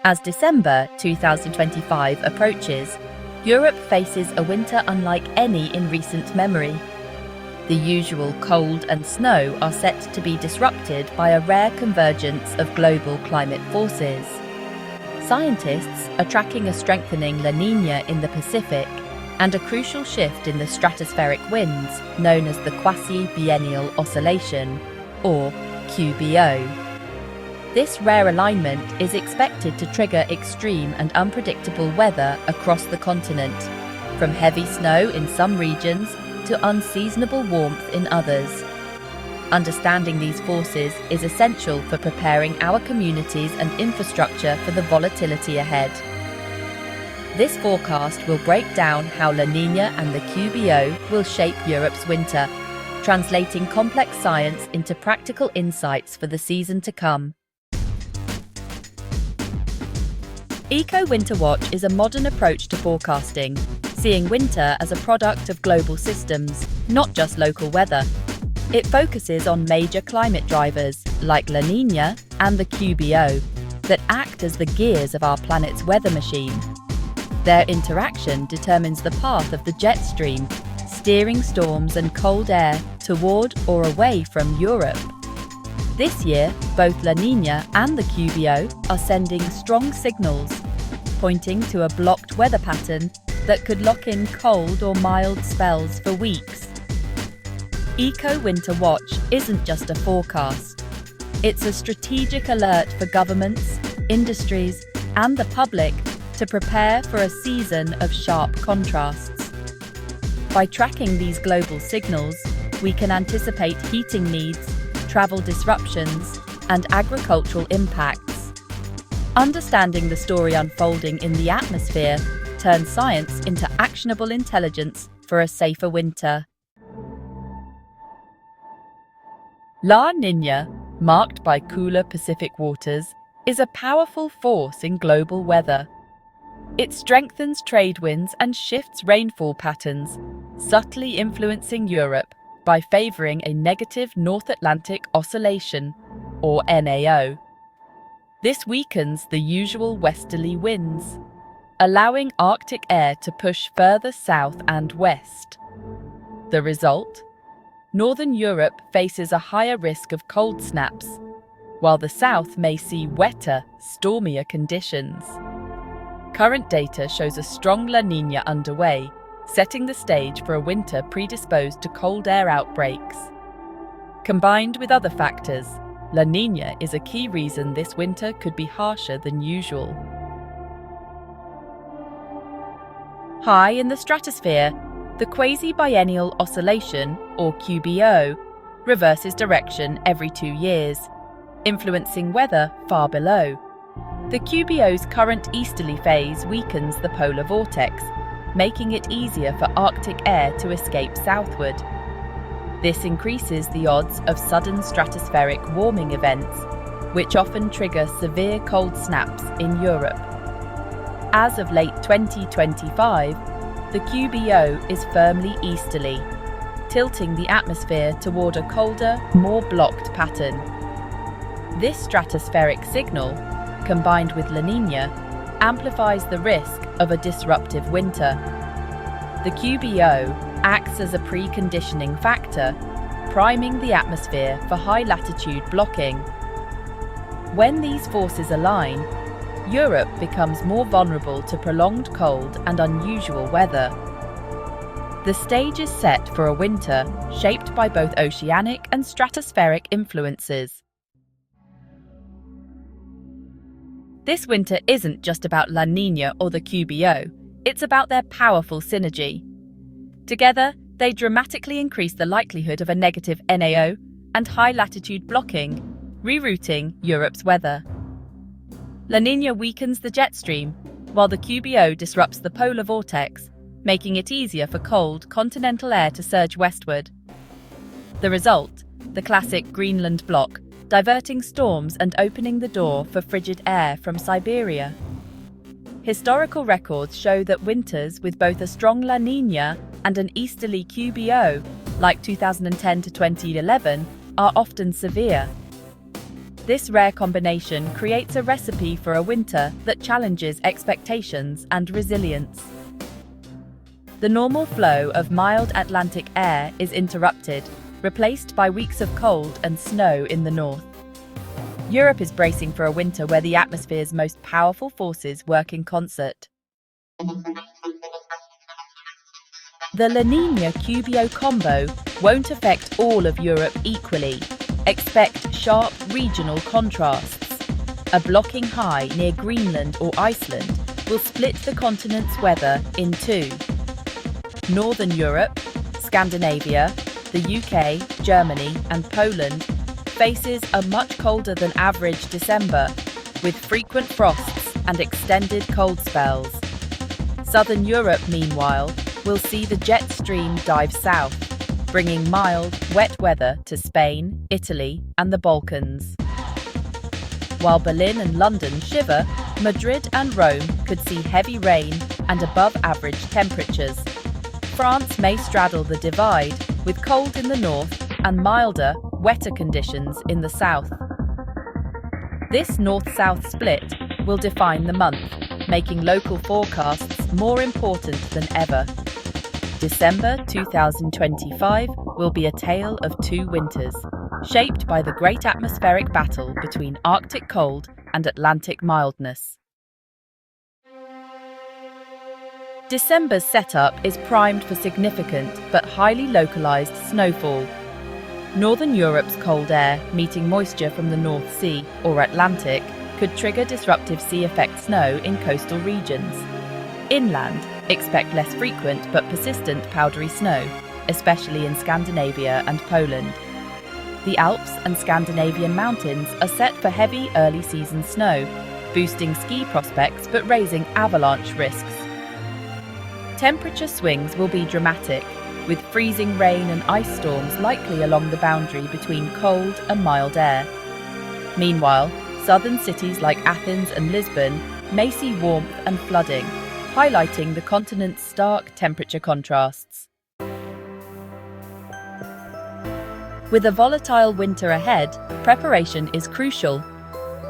As December 2025 approaches, Europe faces a winter unlike any in recent memory. The usual cold and snow are set to be disrupted by a rare convergence of global climate forces. Scientists are tracking a strengthening La Niña in the Pacific and a crucial shift in the stratospheric winds known as the quasi-biennial oscillation, or QBO. This rare alignment is expected to trigger extreme and unpredictable weather across the continent, from heavy snow in some regions to unseasonable warmth in others. Understanding these forces is essential for preparing our communities and infrastructure for the volatility ahead. This forecast will break down how La Niña and the QBO will shape Europe's winter, translating complex science into practical insights for the season to come. Eco Winter Watch is a modern approach to forecasting, seeing winter as a product of global systems, not just local weather. It focuses on major climate drivers like La Niña and the QBO that act as the gears of our planet's weather machine. Their interaction determines the path of the jet stream, steering storms and cold air toward or away from Europe. This year, both La Niña and the QBO are sending strong signals, pointing to a blocked weather pattern that could lock in cold or mild spells for weeks. Eco Winter Watch isn't just a forecast. It's a strategic alert for governments, industries, and the public to prepare for a season of sharp contrasts. By tracking these global signals, we can anticipate heating needs, travel disruptions, and agricultural impacts. Understanding the story unfolding in the atmosphere turns science into actionable intelligence for a safer winter. La Niña, marked by cooler Pacific waters, is a powerful force in global weather. It strengthens trade winds and shifts rainfall patterns, subtly influencing Europe by favouring a negative North Atlantic oscillation, or NAO. This weakens the usual westerly winds, allowing Arctic air to push further south and west. The result? Northern Europe faces a higher risk of cold snaps, while the south may see wetter, stormier conditions. Current data shows a strong La Niña underway, setting the stage for a winter predisposed to cold air outbreaks. Combined with other factors, La Niña is a key reason this winter could be harsher than usual. High in the stratosphere, the quasi-biennial oscillation, or QBO, reverses direction every 2 years, influencing weather far below. The QBO's current easterly phase weakens the polar vortex, making it easier for Arctic air to escape southward. This increases the odds of sudden stratospheric warming events, which often trigger severe cold snaps in Europe. As of late 2025, the QBO is firmly easterly, tilting the atmosphere toward a colder, more blocked pattern. This stratospheric signal, combined with La Niña, amplifies the risk of a disruptive winter. The QBO acts as a preconditioning factor, priming the atmosphere for high-latitude blocking. When these forces align, Europe becomes more vulnerable to prolonged cold and unusual weather. The stage is set for a winter shaped by both oceanic and stratospheric influences. This winter isn't just about La Niña or the QBO, it's about their powerful synergy. Together, they dramatically increase the likelihood of a negative NAO and high-latitude blocking, rerouting Europe's weather. La Niña weakens the jet stream, while the QBO disrupts the polar vortex, making it easier for cold, continental air to surge westward. The result? The classic Greenland block, diverting storms and opening the door for frigid air from Siberia. Historical records show that winters with both a strong La Niña and an easterly QBO, like 2010 to 2011, are often severe. This rare combination creates a recipe for a winter that challenges expectations and resilience. The normal flow of mild Atlantic air is interrupted, replaced by weeks of cold and snow in the north. Europe is bracing for a winter where the atmosphere's most powerful forces work in concert. The La Niña QBO combo won't affect all of Europe equally. Expect sharp regional contrasts. A blocking high near Greenland or Iceland will split the continent's weather in two. Northern Europe, Scandinavia, the UK, Germany, and Poland faces a much colder than average December, with frequent frosts and extended cold spells. Southern Europe, meanwhile, will see the jet stream dive south, bringing mild, wet weather to Spain, Italy, and the Balkans. While Berlin and London shiver, Madrid and Rome could see heavy rain and above-average temperatures. France may straddle the divide, with cold in the north and milder, wetter conditions in the south. This north-south split will define the month, making local forecasts more important than ever. December 2025 will be a tale of two winters, shaped by the great atmospheric battle between Arctic cold and Atlantic mildness. December's setup is primed for significant but highly localized snowfall. Northern Europe's cold air, meeting moisture from the North Sea or Atlantic, could trigger disruptive sea-effect snow in coastal regions. Inland, expect less frequent but persistent powdery snow, especially in Scandinavia and Poland. The Alps and Scandinavian mountains are set for heavy early-season snow, boosting ski prospects but raising avalanche risks. Temperature swings will be dramatic, with freezing rain and ice storms likely along the boundary between cold and mild air. Meanwhile, southern cities like Athens and Lisbon may see warmth and flooding, highlighting the continent's stark temperature contrasts. With a volatile winter ahead, preparation is crucial.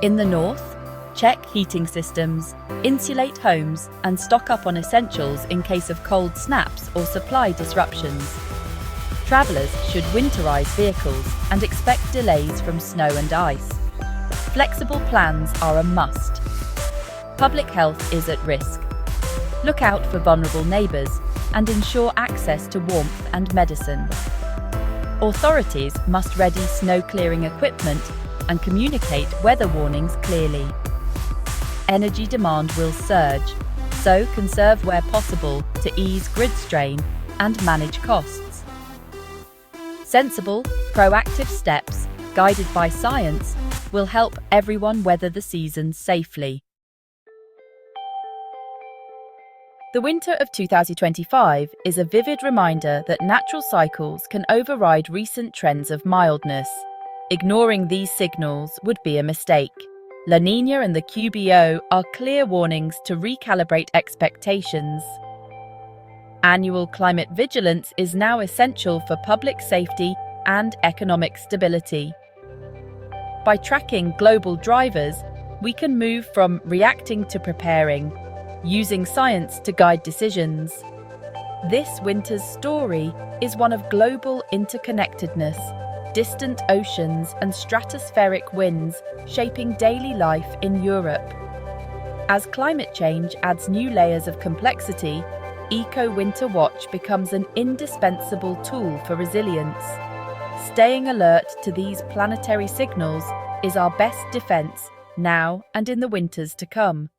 In the north, check heating systems, insulate homes, and stock up on essentials in case of cold snaps or supply disruptions. Travellers should winterize vehicles and expect delays from snow and ice. Flexible plans are a must. Public health is at risk. Look out for vulnerable neighbours and ensure access to warmth and medicine. Authorities must ready snow-clearing equipment and communicate weather warnings clearly. Energy demand will surge, so conserve where possible to ease grid strain and manage costs. Sensible, proactive steps, guided by science, will help everyone weather the season safely. The winter of 2025 is a vivid reminder that natural cycles can override recent trends of mildness. Ignoring these signals would be a mistake. La Niña and the QBO are clear warnings to recalibrate expectations. Annual climate vigilance is now essential for public safety and economic stability. By tracking global drivers, we can move from reacting to preparing, using science to guide decisions. This winter's story is one of global interconnectedness, distant oceans and stratospheric winds shaping daily life in Europe. As climate change adds new layers of complexity, Eco Winter Watch becomes an indispensable tool for resilience. Staying alert to these planetary signals is our best defense now and in the winters to come.